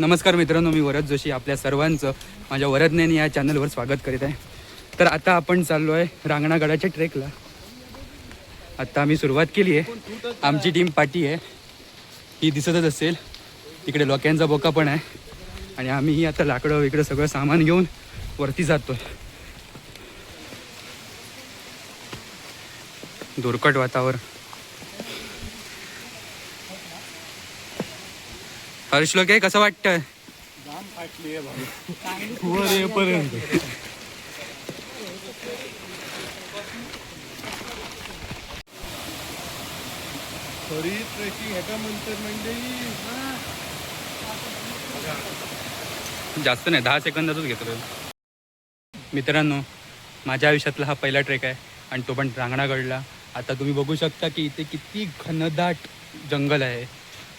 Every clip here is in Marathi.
नमस्कार मित्रांनो, मी वरद जोशी आपल्या सर्वांचं माझ्या वरदनेनी या चॅनलवर स्वागत करीत आहे. तर आता आपण चाललो आहे रांगणागडाच्या ट्रेकला. आता आम्ही सुरुवात केली आहे. आमची टीम पाठी आहे, ही दिसतच असेल. तिकडे लोक्यांचा बोका पण आहे आणि आम्ही आता लाकडं इकडं सगळं सामान घेऊन वरती जातो. दुर्कट वातावरण. हर्ष लोके कसं वाटतं? जास्त नाही, 10 सेकंदातच घेतो. मित्रांनो, माझ्या आयुष्यातला हा पहिला ट्रेक आहे आणि तो पण रांगणागडला. आता तुम्ही बघू शकता की इथे किती घनदाट जंगल आहे.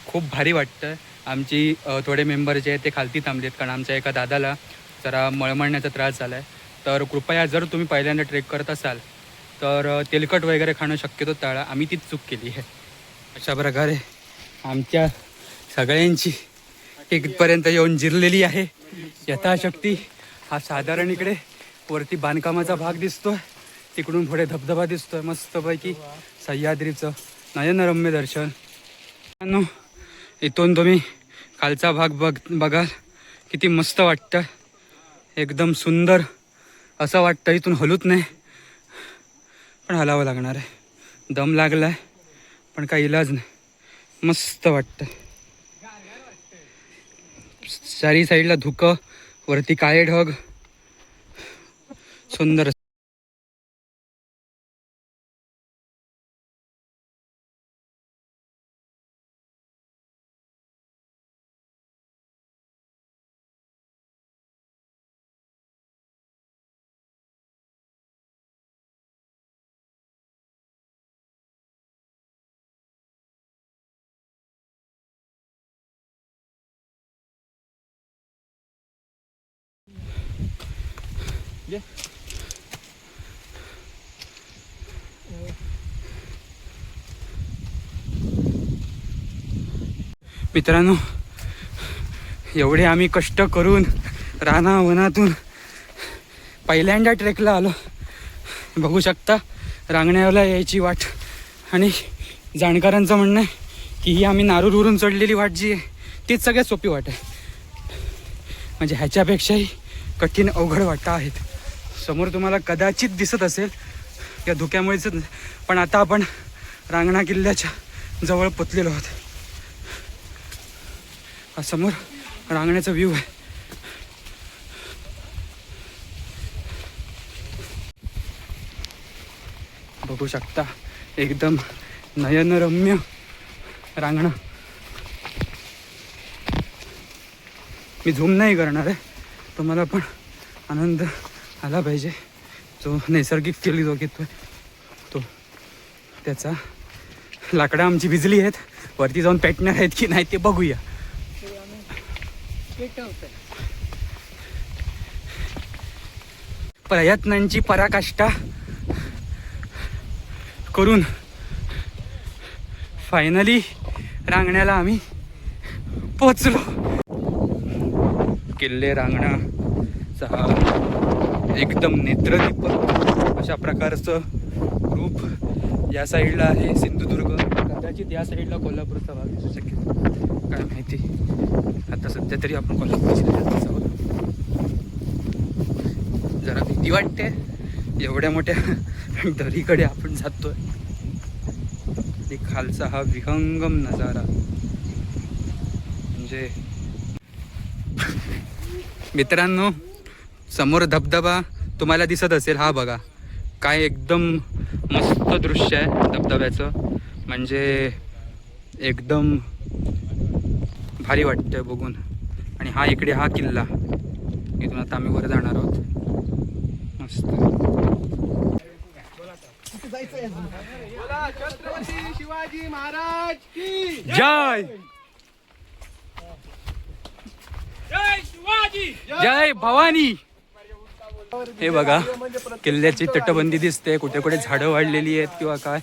खूप भारी वाटतं. आमची थोडे मेंबर जे आहेत ते खालती थांबलेत कारण आमच्या एका दादाला जरा मळमळण्याचा त्रास झाला आहे. तर कृपया जर तुम्ही पहिल्यांदा ट्रेक करत असाल तर तेलकट वगैरे खाणं शक्यतो टाळा. आम्ही तीच चूक केली आहे. अशा प्रकारे आमच्या सगळ्यांची इथपर्यंत येऊन जिरलेली आहे यथाशक्ती. हा साधारण इकडे वरती बांधकामाचा भाग दिसतोय, तिकडून पुढे धबधबा दिसतोय मस्तपैकी. सह्याद्रीचं नयनरम्य दर्शन. इथून तुम्ही खालचा भाग बघाल किती मस्त वाटतं, एकदम सुंदर असं वाटतं. इथून हलूच नाही, पण हलावं लागणार आहे. दम लागला आहे पण काही इलाज नाही. मस्त वाटतं. चारी साईडला धुकं, वरती काळे ढग, सुंदर. मित्रांनो, एवढे आम्ही कष्ट करून रानावनातून पहिल्यांदा ट्रेकला आलो. बघू शकता रांगण्याला यायची वाट. आणि जाणकारांचं म्हणणं आहे की ही आम्ही नारूरवरून चढलेली वाट जी आहे तीच सगळ्यात सोपी वाट आहे. म्हणजे ह्याच्यापेक्षाही कठीण अवघड वाटा आहेत. समोर तुम्हाला कदाचित दिसत असेल या धुक्यामुळेच, पण आता आपण रांगणा किल्ल्याच्या जवळ पोचलेलो आहोत. हा समोर रांगण्याचा व्ह्यू आहे. बघू शकता एकदम नयनरम्य रांगणं. मी झूम नाही करणार आहे, तुम्हाला पण आनंद आला पाहिजे. जो नैसर्गिक केली जो घेतोय तो त्याचा. लाकडं आमची भिजली आहेत, वरती जाऊन पेटणार आहेत की नाही ते बघूया. प्रयत्नांची पराकाष्ठा करून फायनली रांगण्याला आम्ही पोचलो. किल्ले रांगणाचा हा एकदम नेत्रदीपक अशा प्रकारचं रूप या साईडला आहे सिंधुदुर्ग. कदाचित या साईडला कोल्हापूरचा भाग दिसू शकेल, काय माहिती. आता सध्या तरी आपण कोल्हापूरची आहोत. जरा भीती वाटते एवढ्या मोठ्या दरीकडे आपण जातोय. खालचा हा विहंगम नजारा म्हणजे. मित्रांनो, समोर धबधबा तुम्हाला दिसत असेल, हा बघा काय एकदम मस्त दृश्य आहे धबधब्याचं. म्हणजे एकदम भारी वाटतंय बघून. आणि हा इकडे हा किल्ला, इथून आता आम्ही वर जाणार आहोत. मस्त. छत्रपती शिवाजी महाराज की जय. जय शिवाजी, जय भवानी. हे बघा किल्ल्याची तटबंदी दिसते, कुठे कुठे झाडं वाढलेली आहेत किंवा काय.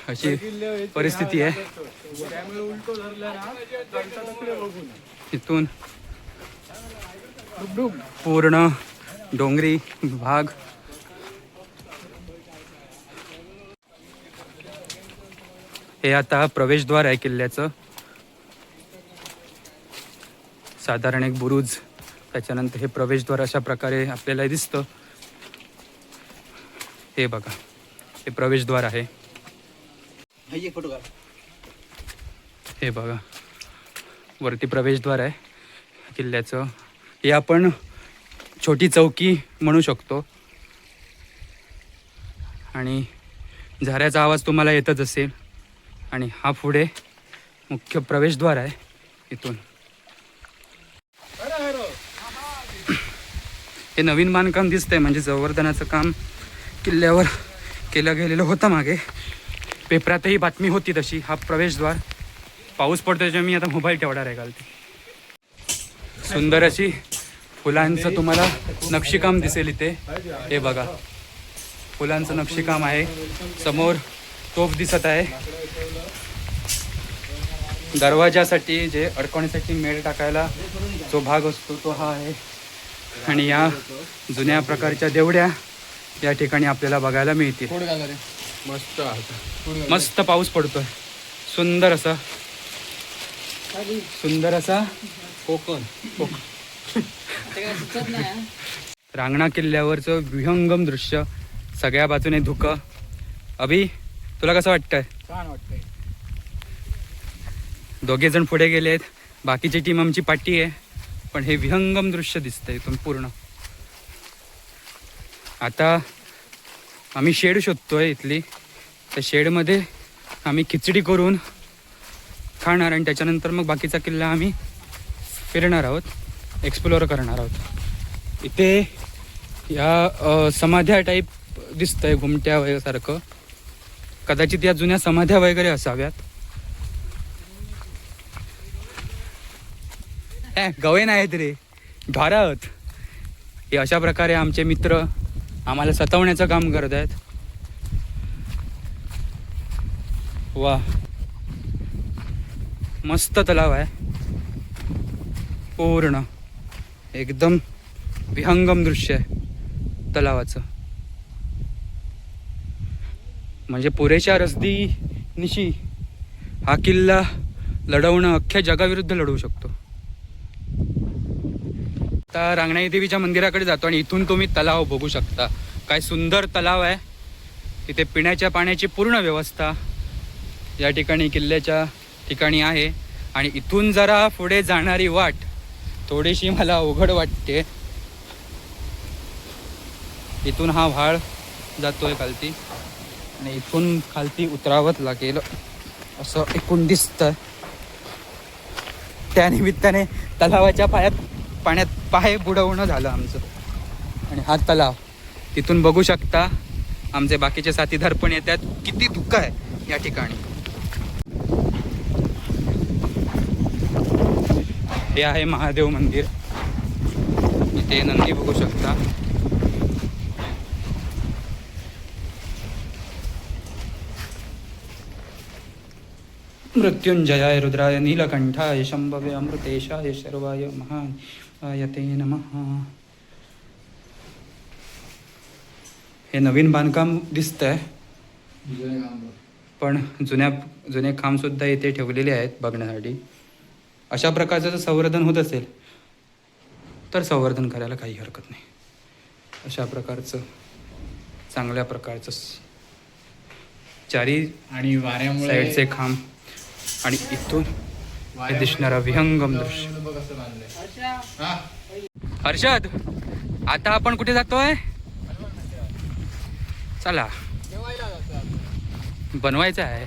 अशी परिस्थिती आहे. इथून पूर्ण डोंगरी भाग. हे आता प्रवेशद्वार आहे किल्ल्याचं. साधारण एक बुरुज, त्याच्यानंतर हे प्रवेशद्वार अशा प्रकारे आपल्याला दिसतं. हे बघा, हे प्रवेशद्वार आहे. हे बघा, वरती प्रवेशद्वार आहे किल्ल्याचं. हे आपण छोटी चौकी म्हणू शकतो. आणि झऱ्याचा आवाज तुम्हाला येतच असेल. आणि हा पुढे मुख्य प्रवेशद्वार आहे. इथून हे नवीन बांधकाम दिसतंय, म्हणजे संवर्धनाचं काम किल्ल्यावर केलं गेलेलं होतं मागे. पेपरातही बातमी होती तशी. हा प्रवेशद्वार. पाऊस पडतो त्याच्यामुळे मी आता मोबाईल ठेवणार आहे घालते. सुंदर अशी फुलांचं तुम्हाला नक्षीकाम दिसेल इथे. हे बघा, फुलांचं नक्षीकाम आहे. समोर तोफ दिसत आहे. दरवाजासाठी जे अडकवण्यासाठी मेळ टाकायला जो भाग असतो तो हा आहे. आणि या जुन्या प्रकारच्या देवड्या या ठिकाणी आपल्याला बघायला मिळतील. मस्त पाऊस पडतोय. सुंदर असा कोकण. रांगणा किल्ल्यावरचं विहंगम दृश्य. सगळ्या बाजूने धुकं. अभि, तुला कसं वाटतंय? छान वाटतंय. दोघे जण पुढे गेलेत, बाकीची टीम आमची पाठी आहे. पण हे विहंगम दृश्य दिसतंय इथून पूर्ण. आता आम्ही शेड शोधतोय इथली. त्या शेडमध्ये आम्ही खिचडी करून खाणार आणि त्याच्यानंतर मग बाकीचा किल्ला आम्ही फिरणार आहोत, एक्सप्लोअर करणार आहोत. इथे या समाध्या टाईप दिसतंय, घुमट्या वगैरे सारखं. कदाचित या जुन्या समाध्या वगैरे असाव्यात. गवे नाहीत रे, ढोरा आहोत. हे अशा प्रकारे आमचे मित्र आम्हाला सतवण्याचं काम करत आहेत. वा, मस्त तलाव आहे. पूर्ण एकदम विहंगम दृश्य आहे तलावाचं. म्हणजे पुरेशा रसदीनिशी हा किल्ला लढवणं अख्ख्या जगाविरुद्ध लढवू शकतो. आता रांगणाई देवीच्या मंदिराकडे जातो आणि इथून तुम्ही तलाव बघू शकता. काय सुंदर तलाव आहे. तिथे पिण्याच्या पाण्याची पूर्ण व्यवस्था या ठिकाणी किल्ल्याच्या ठिकाणी आहे. आणि इथून जरा पुढे जाणारी वाट थोडीशी मला अवघड वाटते. इथून हा व्हाळ जातोय खालती आणि इथून खालती उतरावत लागेल असं एकूण दिसतं. त्यानिमित्ताने तलावाच्या पाण्यात पाय बुडवणं झालं आमचं. आणि हा तलाव तिथून बघू शकता. आमचे बाकीचे साथीदार पण येतात. किती धुकं आहे या ठिकाणी. हे आहे महादेव मंदिर. इथे नंदी बघू शकता. मृत्युंजयाय रुद्राय नीलकंठाय शंभवे अमृतेशाय शर्वाय महाय ते नमः. हे नवीन बांधकाम दिसतंय, पण जुने खांब सुद्धा इथे ठेवलेले आहेत बघण्यासाठी. अशा प्रकारचं जर संवर्धन होत असेल तर संवर्धन करायला काही हरकत नाही. अशा प्रकारचं चांगल्या प्रकारचं चारी आणि वाऱ्यामुळे साईडचे खांब आणि इथून हे दिसणारा विहंगम दृश्य. हर्षद, आता आपण कुठे जातोय? चला, बनवायचं आहे.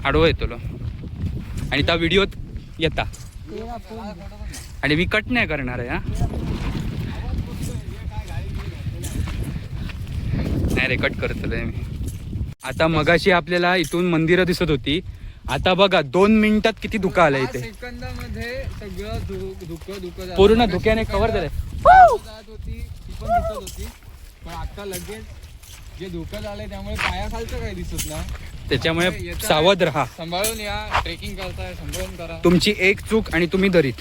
आडवं येतो आणि त्या व्हिडिओत येता आणि मी कट नाही करणार आहे. नाही रे, कट करतोय मी. आता मगाशी आपल्याला इथून मंदिरं दिसत होती. आता बघा 2 मिनिटात किती धुकं आलं इथे. सेकंदामध्ये सगळं धुकं पूर्ण धुक्याने कव्हर झालंय. होती पण आता लगेच जे धोका झालंय त्यामुळे पायाखालचं काही दिसत नाही. त्याच्यामुळे येताय, सावध राहा. सांभाळून या. ट्रेकिंग करताय सांभाळून करा. तुमची एक चूक आणि तुम्ही दरीत.